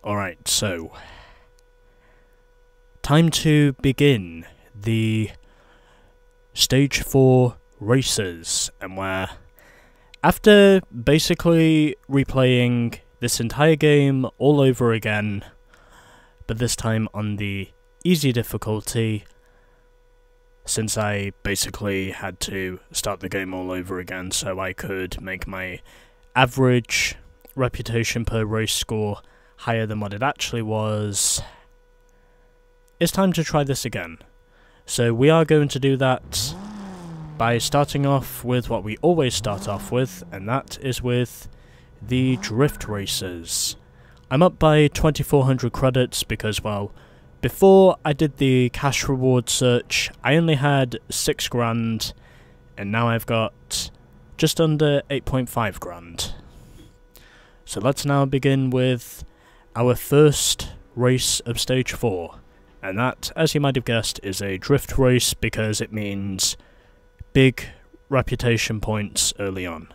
Alright, so time to begin the Stage 4 races, and where, after basically replaying this entire game all over again, but this time on the easy difficulty, since I basically had to start the game all over again so I could make my average reputation per race score higher than what it actually was, it's time to try this again. So we are going to do that by starting off with what we always start off with, and that is with the drift races. I'm up by 2400 credits because, well, before I did the cash reward search, I only had 6 grand, and now I've got just under 8.5 grand. So let's now begin with our first race of Stage 4, and that, as you might have guessed, is a drift race because it means big reputation points early on.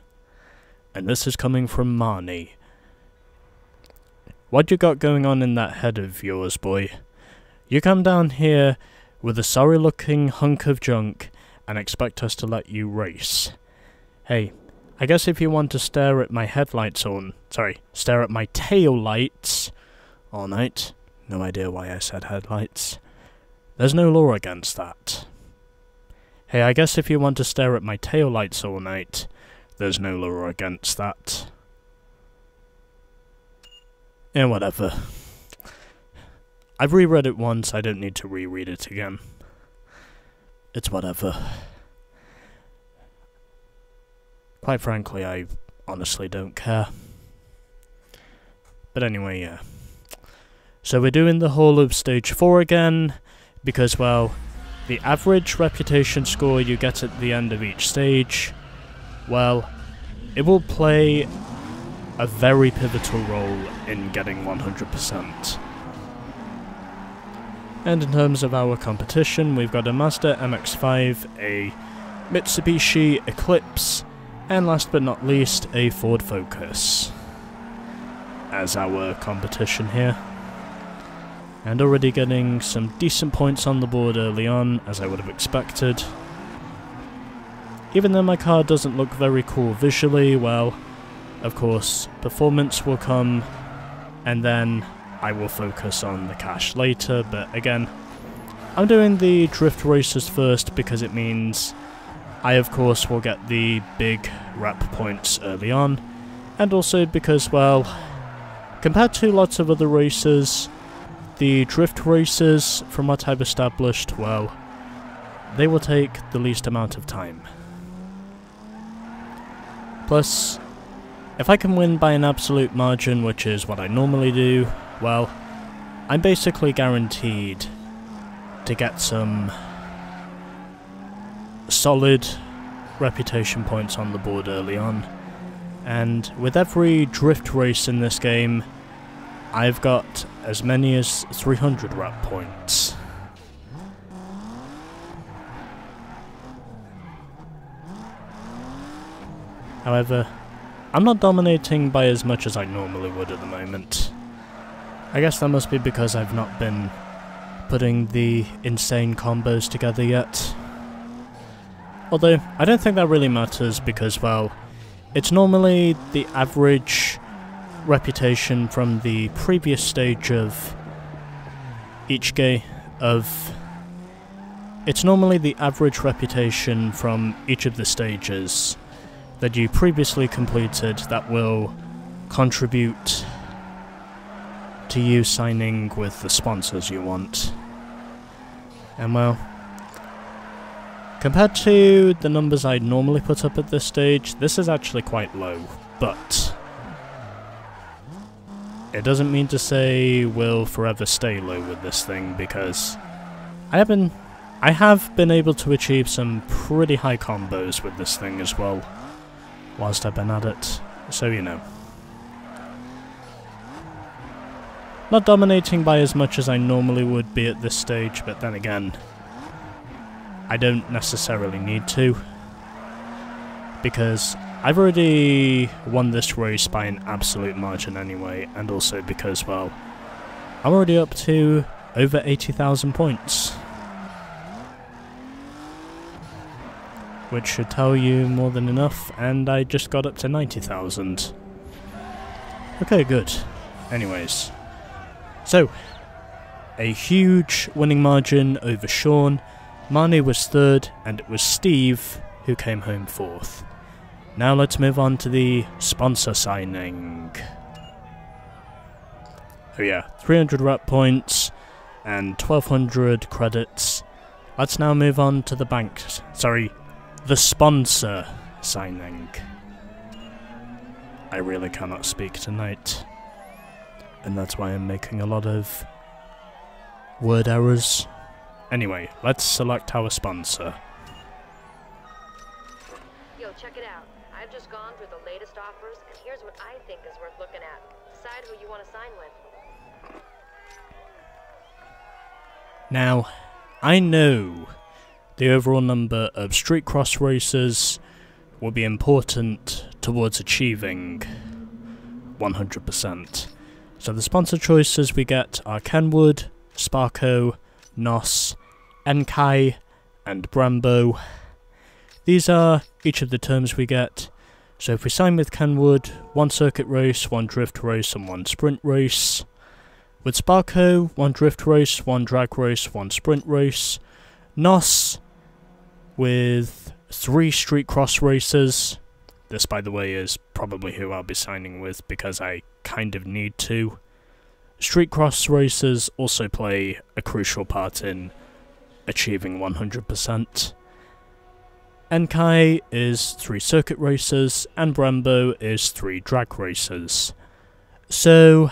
And this is coming from Marnie. What you got going on in that head of yours, boy? You come down here with a sorry looking hunk of junk and expect us to let you race. Hey, I guess if you want to stare at my headlights stare at my tail lights all night, no idea why I said headlights, there's no law against that. Hey, I guess if you want to stare at my tail lights all night, there's no law against that. Yeah, whatever. I've reread it once, I don't need to reread it again. It's whatever. Quite frankly, I honestly don't care. But anyway, yeah. So we're doing the whole of Stage 4 again, because, well, the average reputation score you get at the end of each stage, well, it will play a very pivotal role in getting 100%. And in terms of our competition, we've got a Mazda MX-5, a Mitsubishi Eclipse, and last but not least, a Ford Focus as our competition here. And already getting some decent points on the board early on, as I would have expected. Even though my car doesn't look very cool visually, well, of course, performance will come, and then I will focus on the cash later, but again, I'm doing the drift races first because it means I, of course, will get the big rep points early on, and also because, well, compared to lots of other races, the drift races, from what I've established, well, they will take the least amount of time. Plus, if I can win by an absolute margin, which is what I normally do, well, I'm basically guaranteed to get some solid reputation points on the board early on. And with every drift race in this game, I've got as many as 300 rep points. However, I'm not dominating by as much as I normally would at the moment. I guess that must be because I've not been putting the insane combos together yet. Although, I don't think that really matters because, well, it's normally the average reputation from the previous stage of each game it's normally the average reputation from each of the stages that you previously completed that will contribute to you signing with the sponsors you want. And well, compared to the numbers I'd normally put up at this stage, this is actually quite low, but it doesn't mean to say we'll forever stay low with this thing, because I have been able to achieve some pretty high combos with this thing as well, whilst I've been at it, so you know. Not dominating by as much as I normally would be at this stage, but then again, I don't necessarily need to, because I've already won this race by an absolute margin anyway, and also because, well, I'm already up to over 80,000 points. Which should tell you more than enough, and I just got up to 90,000. Okay, good. Anyways. So, a huge winning margin over Sean. Marnie was third, and it was Steve who came home fourth. Now let's move on to the sponsor signing. Oh yeah, 300 rep points and 1200 credits. Let's now move on to the the sponsor signing. I really cannot speak tonight, and that's why I'm making a lot of word errors. Anyway, let's select our sponsor. Yo, check it out. I've just gone through the latest offers, and here's what I think is worth looking at. Decide who you want to sign with. Now, I know the overall number of street cross races will be important towards achieving 100%. So the sponsor choices we get are Kenwood, Sparko, Nos, Enkai, and Brembo. These are each of the terms we get. So if we sign with Kenwood, 1 circuit race, 1 drift race, and 1 sprint race. With Sparko, 1 drift race, 1 drag race, 1 sprint race. Nos, with 3 street cross races. This, by the way, is probably who I'll be signing with because I kind of need to. Street cross races also play a crucial part in achieving 100%. Enkai is 3 circuit races, and Brembo is 3 drag races. So,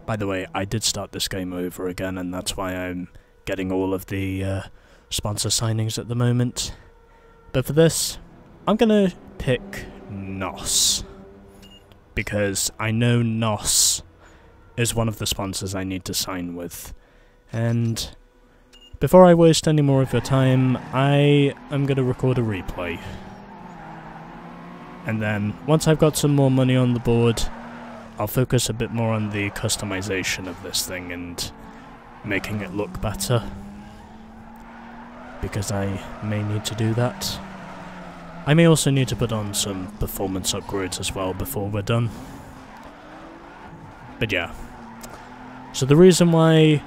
by the way, I did start this game over again, and that's why I'm getting all of the sponsor signings at the moment. But for this, I'm gonna pick Nos, because I know Nos is one of the sponsors I need to sign with. And before I waste any more of your time, I am going to record a replay. And then, once I've got some more money on the board, I'll focus a bit more on the customization of this thing and making it look better. Because I may need to do that. I may also need to put on some performance upgrades as well before we're done. But yeah. So the reason why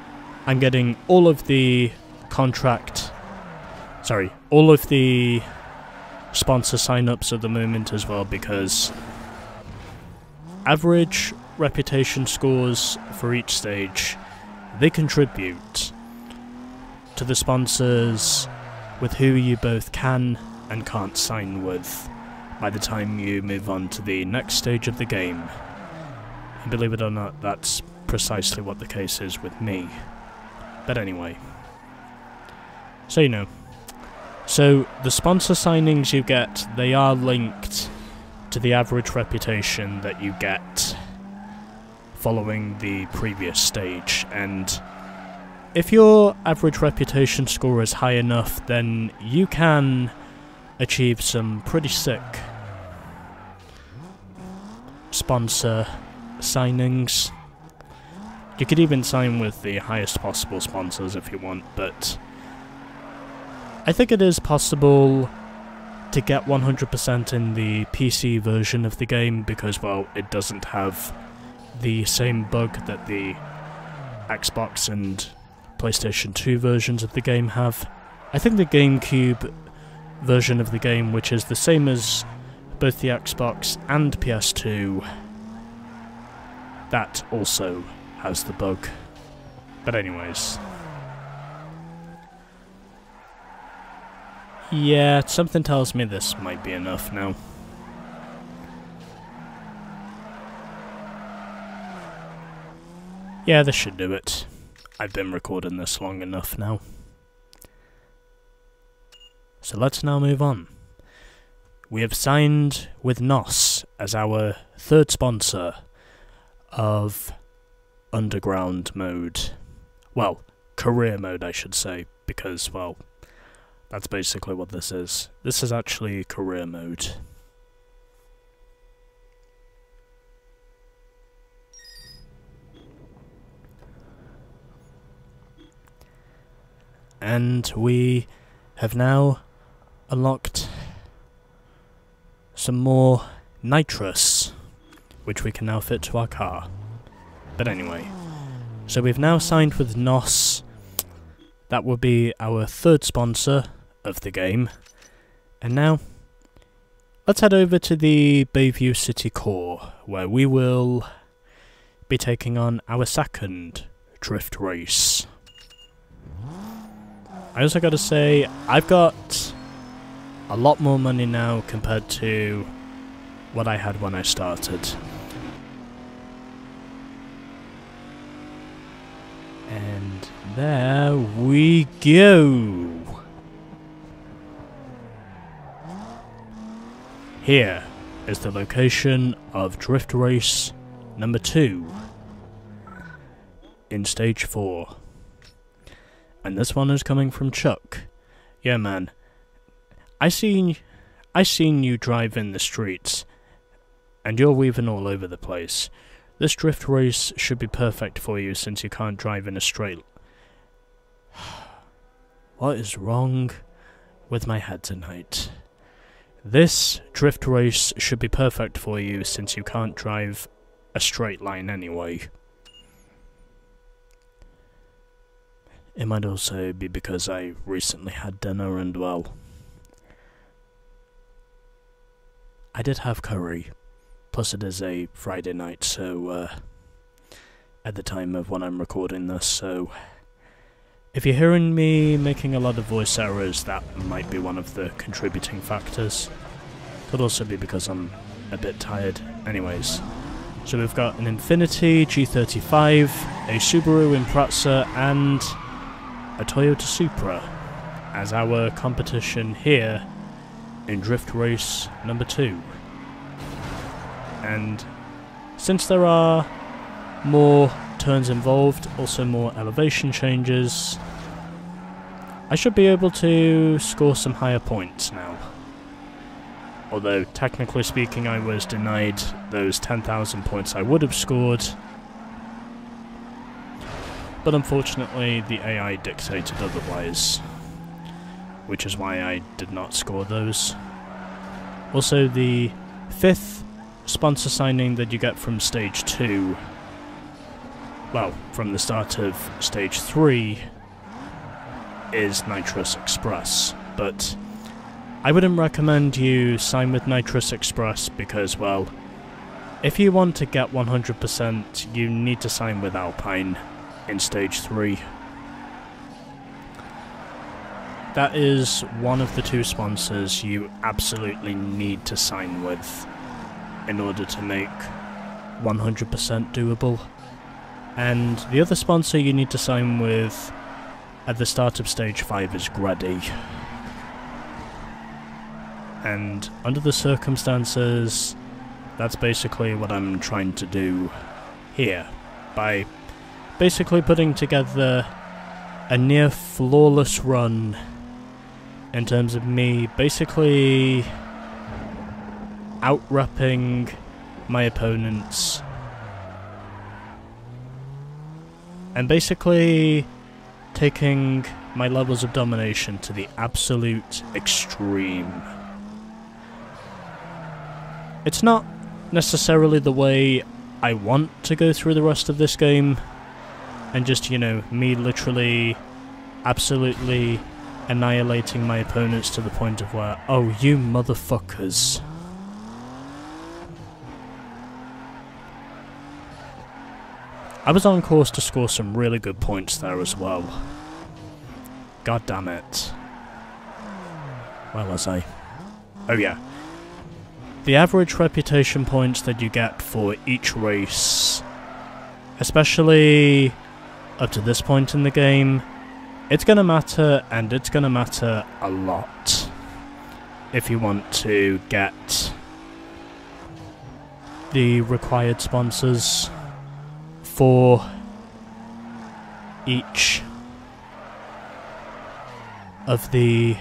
I'm getting all of the all of the sponsor sign-ups at the moment as well, because average reputation scores for each stage, they contribute to the sponsors with who you both can and can't sign with by the time you move on to the next stage of the game. And believe it or not, that's precisely what the case is with me. But anyway. So you know. So the sponsor signings you get, they are linked to the average reputation that you get following the previous stage, and if your average reputation score is high enough, then you can achieve some pretty sick sponsor signings. You could even sign with the highest possible sponsors if you want, but I think it is possible to get 100% in the PC version of the game because, well, it doesn't have the same bug that the Xbox and PlayStation 2 versions of the game have. I think the GameCube version of the game, which is the same as both the Xbox and PS2, that also has the bug. But anyways. Yeah, something tells me this might be enough now. Yeah, this should do it. I've been recording this long enough now. So let's now move on. We have signed with Nos as our third sponsor of Underground mode. Well, career mode I should say, because, well, that's basically what this is. This is actually career mode. and we have now unlocked some more nitrous, which we can now fit to our car. But anyway, so we've now signed with NOS. That will be our third sponsor of the game. And now, let's head over to the Bayview City core, where we will be taking on our second drift race. I also gotta say, I've got a lot more money now compared to what I had when I started. And there we go! Here is the location of Drift Race number 2 in Stage 4. And this one is coming from Chuck. Yeah man, I seen you drive in the streets, and you're weaving all over the place. This drift race should be perfect for you since you can't drive in a straight... What is wrong with my head tonight? This drift race should be perfect for you since you can't drive a straight line anyway. It might also be because I recently had dinner and, well, I did have curry. Plus it is a Friday night, so, at the time of when I'm recording this, so if you're hearing me making a lot of voice errors, that might be one of the contributing factors. Could also be because I'm a bit tired. Anyways, so we've got an Infiniti G35, a Subaru Impreza, and a Toyota Supra as our competition here in Drift Race number 2. And since there are more turns involved, also more elevation changes, I should be able to score some higher points now. Although, technically speaking, I was denied those 10,000 points I would have scored. But unfortunately, the AI dictated otherwise, which is why I did not score those. Also, the 5th sponsor signing that you get from Stage 2, well, from the start of Stage 3, is Nitrous Express, but I wouldn't recommend you sign with Nitrous Express because, well, if you want to get 100%, you need to sign with Alpine in Stage 3. That is one of the 2 sponsors you absolutely need to sign with in order to make 100% doable. And the other sponsor you need to sign with at the start of Stage 5 is Grady. And under the circumstances, that's basically what I'm trying to do here, by basically putting together a near flawless run in terms of me basically out-repping my opponents and basically taking my levels of domination to the absolute extreme. It's not necessarily the way I want to go through the rest of this game, and just, you know, me literally absolutely annihilating my opponents to the point of where, oh, you motherfuckers. I was on course to score some really good points there as well. God damn it. Where was I? Oh yeah. The average reputation points that you get for each race, especially up to this point in the game, it's gonna matter, and it's gonna matter a lot if you want to get the required sponsors for each of the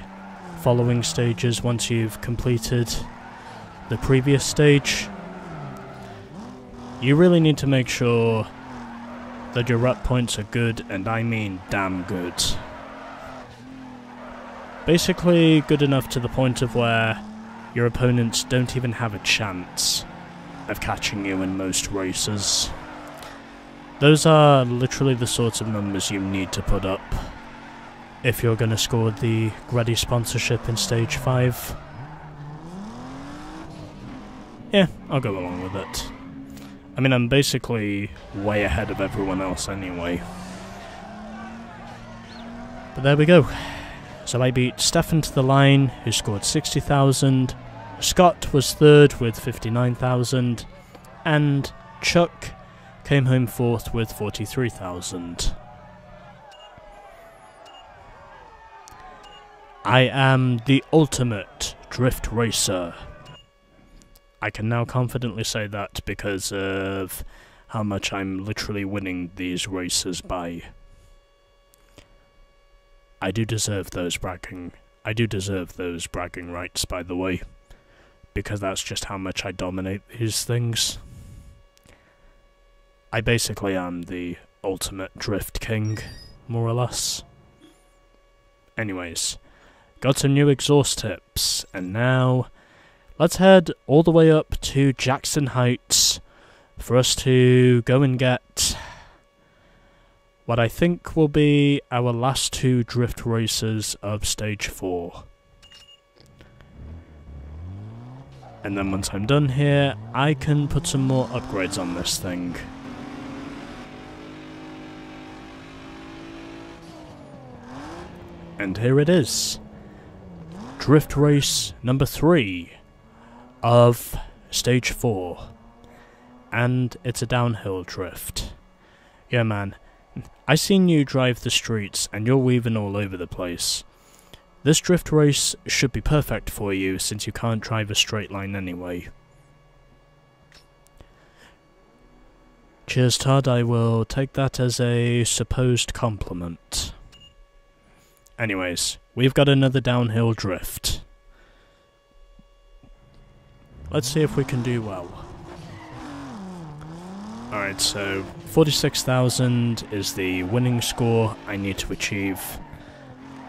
following stages once you've completed the previous stage. You really need to make sure that your rep points are good, and I mean damn good. Basically good enough to the point of where your opponents don't even have a chance of catching you in most races. Those are literally the sorts of numbers you need to put up if you're going to score the Grady sponsorship in Stage 5. Yeah, I'll go along with it. I mean, I'm basically way ahead of everyone else anyway. But there we go. So I beat Stefan to the line, who scored 60,000. Scott was third with 59,000. And Chuck came home fourth with 43,000. I am the ultimate drift racer. I can now confidently say that because of how much I'm literally winning these races by. I do deserve those bragging rights, by the way, because that's just how much I dominate these things. I basically am the ultimate drift king, more or less. Anyways, got some new exhaust tips, and now let's head all the way up to Jackson Heights for us to go and get what I think will be our last two drift races of Stage 4. And then once I'm done here, I can put some more upgrades on this thing. And here it is. Drift race number 3 of Stage 4. And it's a downhill drift. Yeah, man. I seen you drive the streets and you're weaving all over the place. This drift race should be perfect for you since you can't drive a straight line anyway. Cheers, Todd. I will take that as a supposed compliment. Anyways, we've got another downhill drift. Let's see if we can do well. Alright, so 46,000 is the winning score I need to achieve.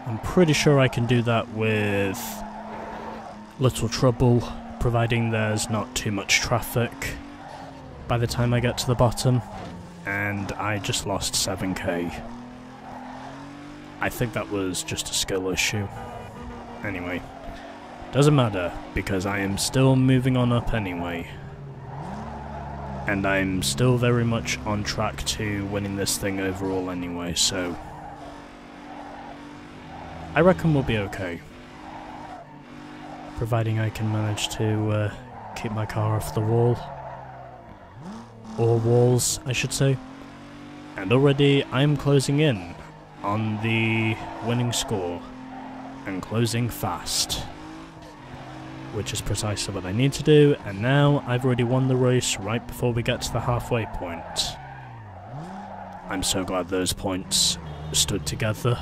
I'm pretty sure I can do that with little trouble, providing there's not too much traffic by the time I get to the bottom. And I just lost 7k. I think that was just a skill issue. Anyway, doesn't matter, because I am still moving on up anyway. And I'm still very much on track to winning this thing overall anyway, so I reckon we'll be okay. Providing I can manage to keep my car off the wall. Or walls, I should say. And already I'm closing in on the winning score, and closing fast. Which is precisely what I need to do, and now I've already won the race right before we get to the halfway point. I'm so glad those points stood together.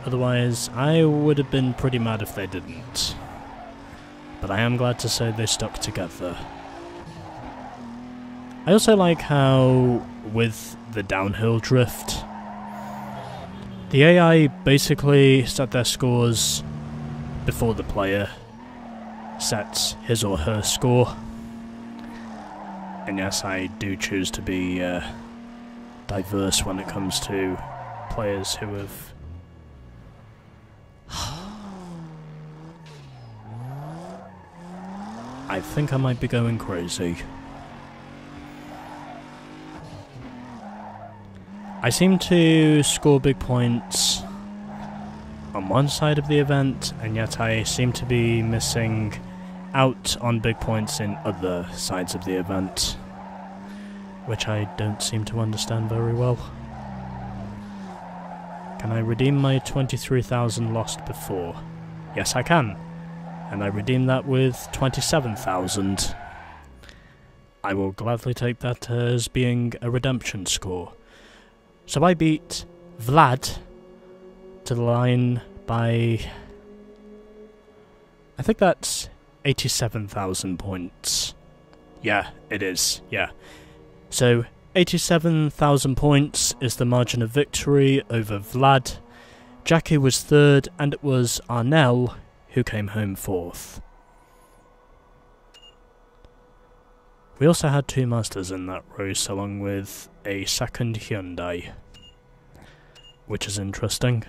Otherwise, I would have been pretty mad if they didn't. But I am glad to say they stuck together. I also like how, with the downhill drift, the AI basically set their scores before the player sets his or her score. And yes, I do choose to be diverse when it comes to players who have... I think I might be going crazy. I seem to score big points on one side of the event, and yet I seem to be missing out on big points in other sides of the event, which I don't seem to understand very well. Can I redeem my 23,000 lost before? Yes, I can. And I redeem that with 27,000. I will gladly take that as being a redemption score. So I beat Vlad to the line by... I think that's 87,000 points. Yeah, it is, yeah. So, 87,000 points is the margin of victory over Vlad. Jackie was third, and it was Arnell who came home fourth. We also had 2 Mazdas in that race, along with a second Hyundai, which is interesting.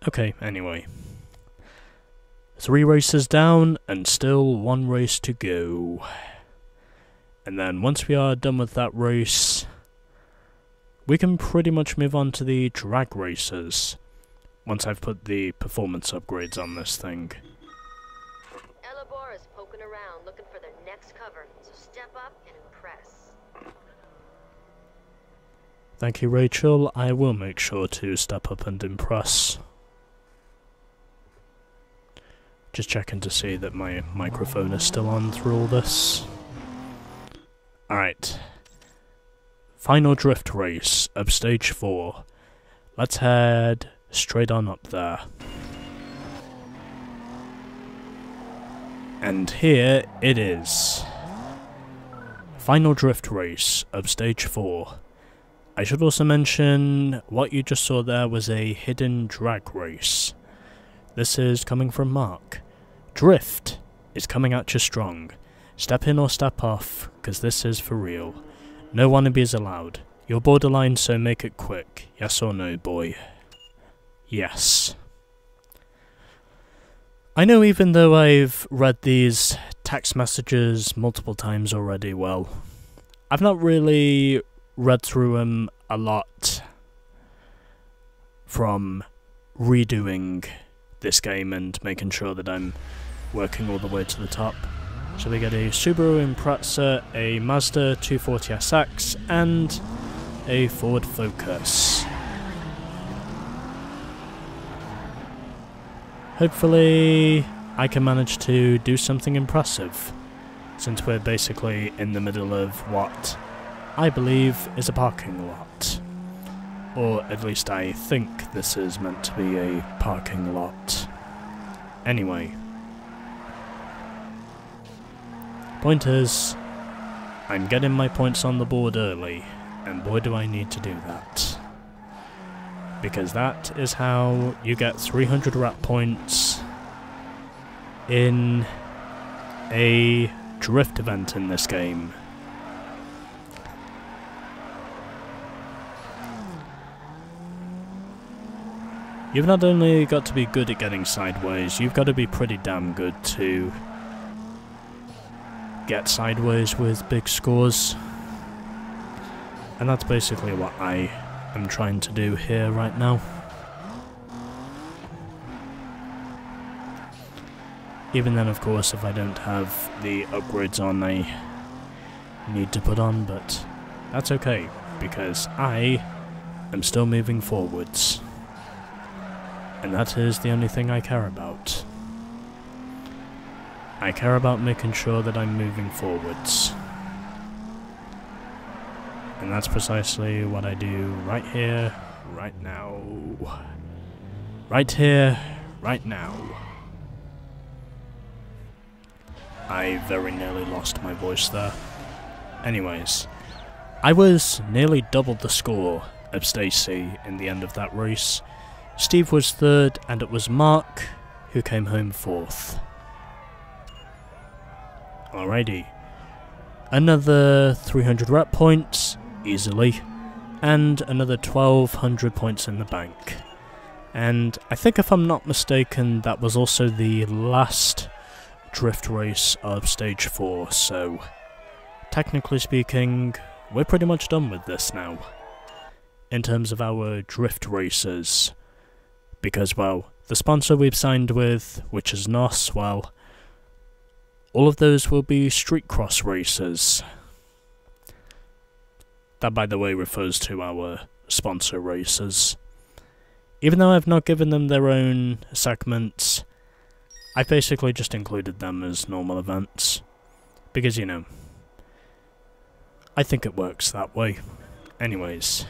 Okay, anyway. 3 races down, and still 1 race to go. And then once we are done with that race, we can pretty much move on to the drag races, once I've put the performance upgrades on this thing. Elabor is poking around looking for their next cover, so step up and impress. Thank you, Rachel. I will make sure to step up and impress. Just checking to see that my microphone is still on through all this. Alright. Final drift race of stage 4. Let's head straight on up there. And here it is. Final drift race of stage 4. I should also mention what you just saw there was a hidden drag race. This is coming from Mark. Drift is coming at you strong. Step in or step off, because this is for real. No wannabes allowed. You're borderline, so make it quick. Yes or no, boy? Yes. I know even though I've read these text messages multiple times already, well, I've not really read through them a lot from redoing this game and making sure that I'm working all the way to the top. So we get a Subaru Impreza, a Mazda 240SX, and a Ford Focus. Hopefully I can manage to do something impressive, since we're basically in the middle of what I believe is a parking lot. Or at least I think this is meant to be a parking lot. Anyway. Point is, I'm getting my points on the board early, and boy do I need to do that. Because that is how you get 300 rat points in a drift event in this game. You've not only got to be good at getting sideways, you've got to be pretty damn good to get sideways with big scores. And that's basically what I am trying to do here right now. Even then, of course, if I don't have the upgrades on I need to put on, but that's okay, because I am still moving forwards. And that is the only thing I care about. I care about making sure that I'm moving forwards. And that's precisely what I do right here, right now. Right here, right now. I very nearly lost my voice there. Anyways, I was nearly doubled the score of Stacy in the end of that race. Steve was third, and it was Mark who came home fourth. Alrighty. Another 300 rep points, easily, and another 1200 points in the bank. And I think if I'm not mistaken, that was also the last drift race of stage 4, so technically speaking, we're pretty much done with this now, in terms of our drift races. Because, well, the sponsor we've signed with, which is NOS, well, all of those will be street cross races. That, by the way, refers to our sponsor races. Even though I've not given them their own segments, I basically just included them as normal events. Because, you know, I think it works that way. Anyways.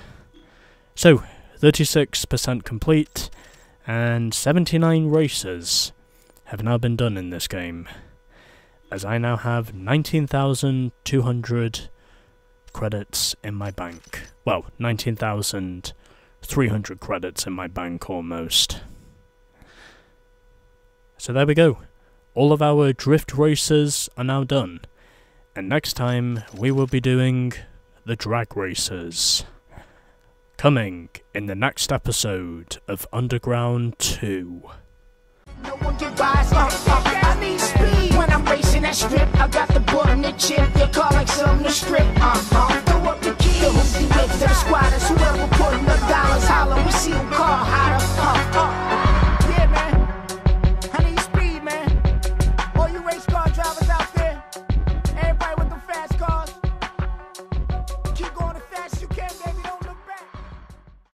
So, 36% complete, and 79 races have now been done in this game, as I now have 19,200 credits in my bank. Well, 19,300 credits in my bank almost. So there we go. All of our drift races are now done. And next time we will be doing the drag races. Coming in the next episode of Underground 2. No one can rise up, I need speed when I'm racing that strip. I got the bull and the chip, you call like something to strip. Throw up the key, the hoopty whip to the squatters. Whoever putting the dollars holler, we see them call hotter.